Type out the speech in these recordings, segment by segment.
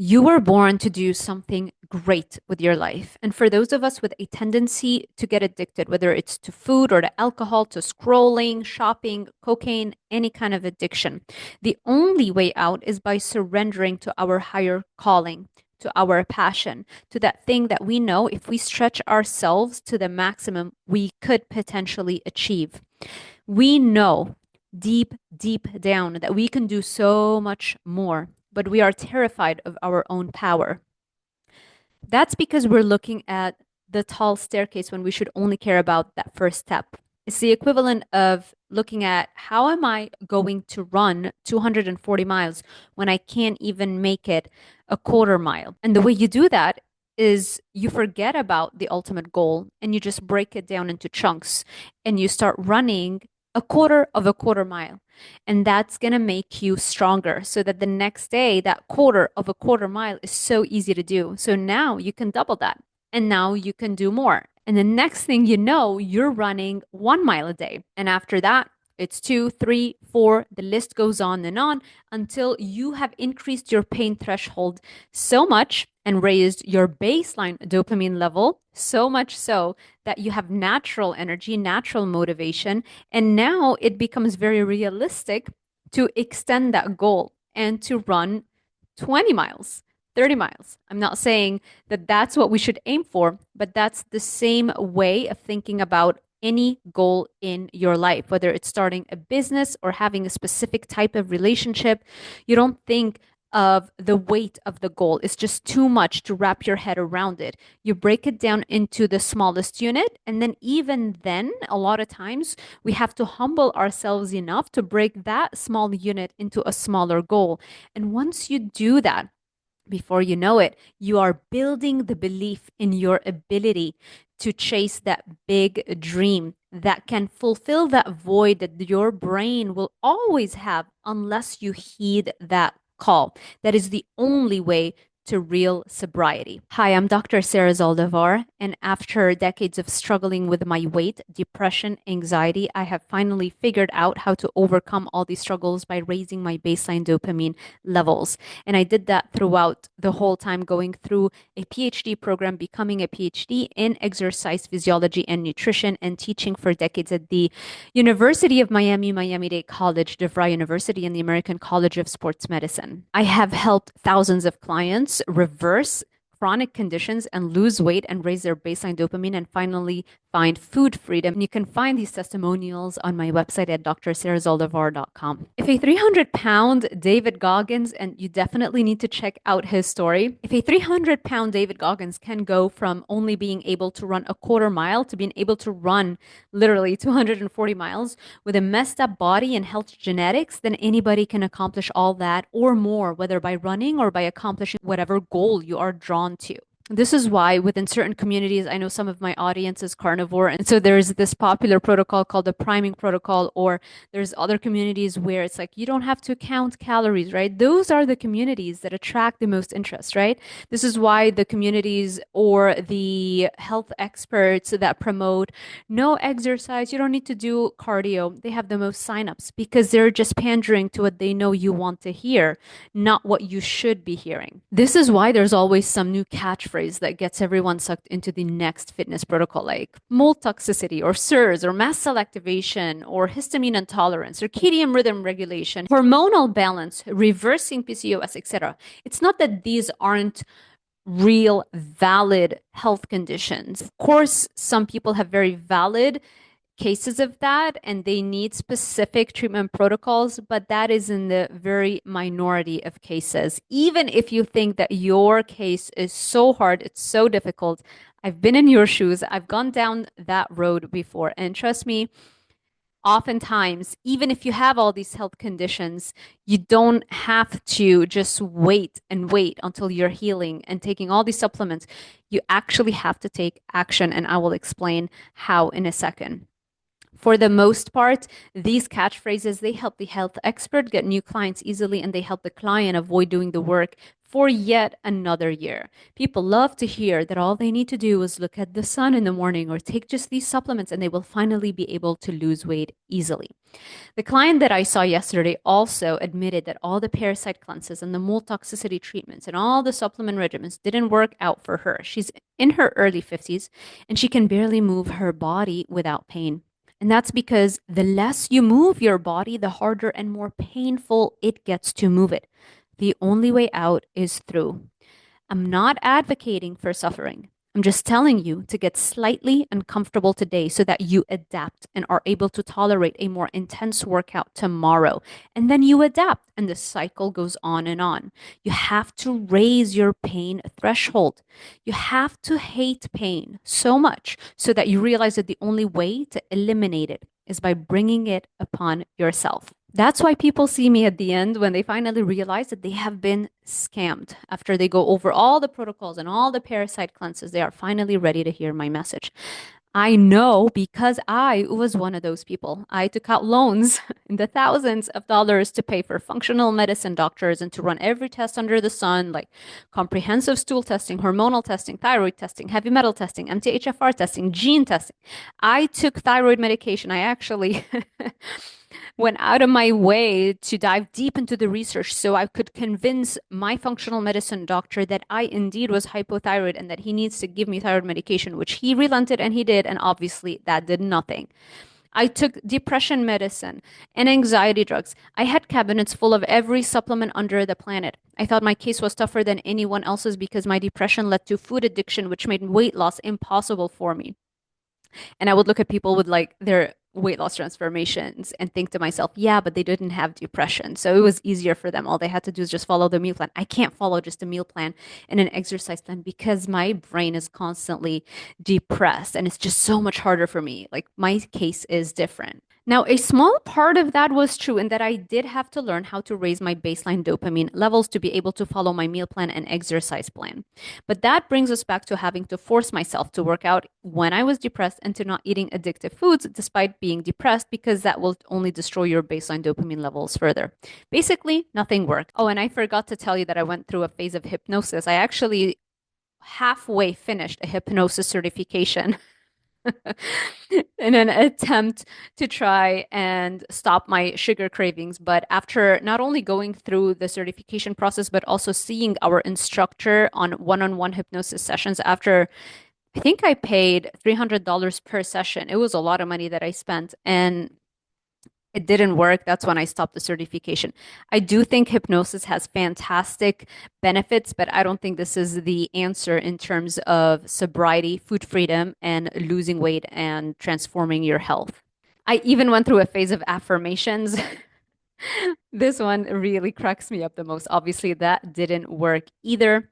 You were born to do something great with your life. And for those of us with a tendency to get addicted, whether it's to food or to alcohol, to scrolling, shopping, cocaine, any kind of addiction, the only way out is by surrendering to our higher calling, to our passion, to that thing that we know if we stretch ourselves to the maximum, we could potentially achieve. We know deep, deep down that we can do so much more, but we are terrified of our own power. That's because we're looking at the tall staircase when we should only care about that first step. It's the equivalent of looking at how am I going to run 240 miles when I can't even make it a quarter mile? And the way you do that is you forget about the ultimate goal and you just break it down into chunks and you start running a quarter of a quarter mile. And that's going to make you stronger so that the next day, that quarter of a quarter mile is so easy to do. So now you can double that. And now you can do more. And the next thing you know, you're running 1 mile a day. And after that, it's two, three, four. The list goes on until you have increased your pain threshold so much and raised your baseline dopamine level so much so that you have natural energy, natural motivation. And now it becomes very realistic to extend that goal and to run 20 miles, 30 miles. I'm not saying that that's what we should aim for, but that's the same way of thinking about any goal in your life, whether it's starting a business or having a specific type of relationship. You don't think of the weight of the goal. It's just too much to wrap your head around it. You break it down into the smallest unit. And then, even then, a lot of times we have to humble ourselves enough to break that small unit into a smaller goal. And once you do that, before you know it, you are building the belief in your ability to chase that big dream that can fulfill that void that your brain will always have unless you heed that call. That is the only way to real sobriety. Hi, I'm Dr. Sarah Zaldivar, and after decades of struggling with my weight, depression, anxiety, I have finally figured out how to overcome all these struggles by raising my baseline dopamine levels. And I did that throughout the whole time going through a PhD program, becoming a PhD in exercise physiology and nutrition, and teaching for decades at the University of Miami, Miami-Dade College, DeVry University, and the American College of Sports Medicine. I have helped thousands of clients reverse chronic conditions and lose weight and raise their baseline dopamine and finally find food freedom. And you can find these testimonials on my website at drsarahzaldivar.com. If a 300-pound David Goggins, and you definitely need to check out his story, if a 300-pound David Goggins can go from only being able to run a quarter mile to being able to run literally 240 miles with a messed up body and health genetics, then anybody can accomplish all that or more, whether by running or by accomplishing whatever goal you are drawn to. This is why within certain communities, I know some of my audience is carnivore. And so there's this popular protocol called the priming protocol, or there's other communities where it's like you don't have to count calories, right? Those are the communities that attract the most interest, right? This is why the communities or the health experts that promote no exercise, you don't need to do cardio, they have the most signups because they're just pandering to what they know you want to hear, not what you should be hearing. This is why there's always some new catchphrase that gets everyone sucked into the next fitness protocol, like mold toxicity or SIRS or mast cell activation or histamine intolerance, circadian rhythm regulation, hormonal balance, reversing PCOS, etc. It's not that these aren't real valid health conditions. Of course, some people have very valid cases of that and they need specific treatment protocols, but that is in the very minority of cases. Even if you think that your case is so hard, it's so difficult, I've been in your shoes, I've gone down that road before, and trust me, oftentimes, even if you have all these health conditions, you don't have to just wait and wait until you're healing and taking all these supplements. You actually have to take action, and I will explain how in a second. For the most part, these catchphrases, they help the health expert get new clients easily, and they help the client avoid doing the work for yet another year. People love to hear that all they need to do is look at the sun in the morning or take just these supplements and they will finally be able to lose weight easily. The client that I saw yesterday also admitted that all the parasite cleanses and the mold toxicity treatments and all the supplement regimens didn't work out for her. She's in her early 50s and she can barely move her body without pain. And that's because the less you move your body, the harder and more painful it gets to move it. The only way out is through. I'm not advocating for suffering. I'm just telling you to get slightly uncomfortable today so that you adapt and are able to tolerate a more intense workout tomorrow. And then you adapt, and the cycle goes on and on. You have to raise your pain threshold. You have to hate pain so much so that you realize that the only way to eliminate it is by bringing it upon yourself. That's why people see me at the end when they finally realize that they have been scammed. After they go over all the protocols and all the parasite cleanses, they are finally ready to hear my message. I know because I was one of those people. I took out loans in the thousands of dollars to pay for functional medicine doctors and to run every test under the sun, like comprehensive stool testing, hormonal testing, thyroid testing, heavy metal testing, MTHFR testing, gene testing. I took thyroid medication. I actually went out of my way to dive deep into the research so I could convince my functional medicine doctor that I indeed was hypothyroid and that he needs to give me thyroid medication, which he relented and he did. And obviously, that did nothing. I took depression medicine and anxiety drugs. I had cabinets full of every supplement under the planet. I thought my case was tougher than anyone else's because my depression led to food addiction, which made weight loss impossible for me. And I would look at people with like their weight loss transformations and think to myself, yeah, but they didn't have depression. So it was easier for them. All they had to do is just follow the meal plan. I can't follow just a meal plan and an exercise plan because my brain is constantly depressed and it's just so much harder for me. Like my case is different. Now, a small part of that was true in that I did have to learn how to raise my baseline dopamine levels to be able to follow my meal plan and exercise plan. But that brings us back to having to force myself to work out when I was depressed and to not eating addictive foods despite being depressed because that will only destroy your baseline dopamine levels further. Basically, nothing worked. Oh, and I forgot to tell you that I went through a phase of hypnosis. I actually halfway finished a hypnosis certification in an attempt to try and stop my sugar cravings. But after not only going through the certification process, but also seeing our instructor on one-on-one hypnosis sessions, after I think I paid $300 per session. It was a lot of money that I spent and it didn't work. That's when I stopped the certification. I do think hypnosis has fantastic benefits, but I don't think this is the answer in terms of sobriety, food freedom, and losing weight and transforming your health. I even went through a phase of affirmations. This one really cracks me up the most. Obviously, that didn't work either.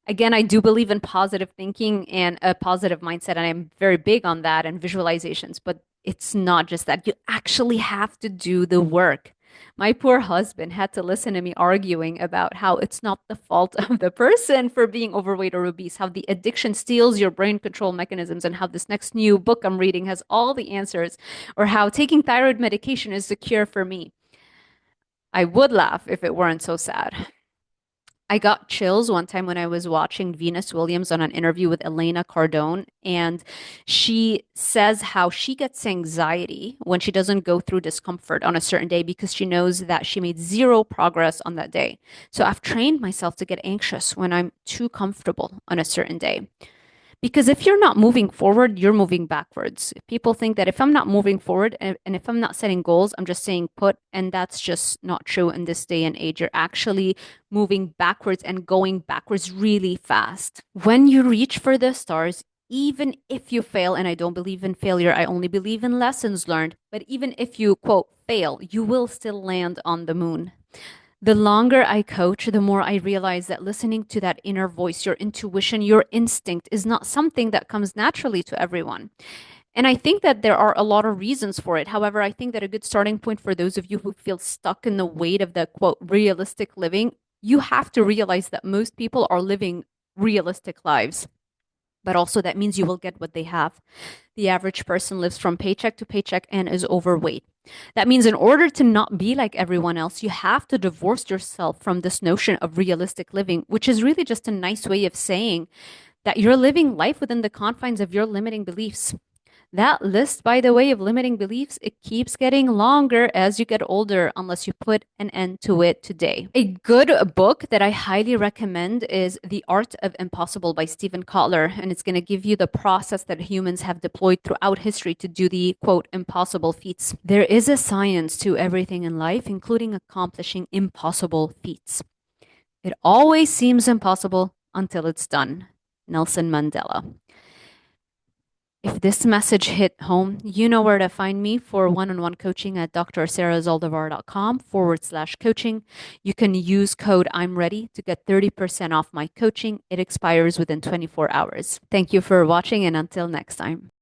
Again, I do believe in positive thinking and a positive mindset, and I'm very big on that and visualizations, but it's not just that. You actually have to do the work. My poor husband had to listen to me arguing about how it's not the fault of the person for being overweight or obese, how the addiction steals your brain control mechanisms, and how this next new book I'm reading has all the answers, or how taking thyroid medication is the cure for me. I would laugh if it weren't so sad. I got chills one time when I was watching Venus Williams on an interview with Elena Cardone, and she says how she gets anxiety when she doesn't go through discomfort on a certain day because she knows that she made zero progress on that day. So I've trained myself to get anxious when I'm too comfortable on a certain day. Because if you're not moving forward, you're moving backwards. People think that if I'm not moving forward and if I'm not setting goals, I'm just staying put. And that's just not true in this day and age. You're actually moving backwards and going backwards really fast. When you reach for the stars, even if you fail, and I don't believe in failure, I only believe in lessons learned. But even if you, quote, fail, you will still land on the moon. The longer I coach, the more I realize that listening to that inner voice, your intuition, your instinct is not something that comes naturally to everyone. And I think that there are a lot of reasons for it. However, I think that a good starting point for those of you who feel stuck in the weight of the quote realistic living, you have to realize that most people are living realistic lives. But also that means you will get what they have. The average person lives from paycheck to paycheck and is overweight. That means in order to not be like everyone else, you have to divorce yourself from this notion of realistic living, which is really just a nice way of saying that you're living life within the confines of your limiting beliefs. That list, by the way, of limiting beliefs, it keeps getting longer as you get older unless you put an end to it today. A good book that I highly recommend is The Art of Impossible by Stephen Kotler, and it's going to give you the process that humans have deployed throughout history to do the quote impossible feats. There is a science to everything in life, including accomplishing impossible feats. It always seems impossible until it's done. Nelson Mandela. If this message hit home, you know where to find me for one-on-one coaching at drzaldivar.com/coaching. You can use code I'm ready to get 30% off my coaching. It expires within 24 hours. Thank you for watching, and until next time.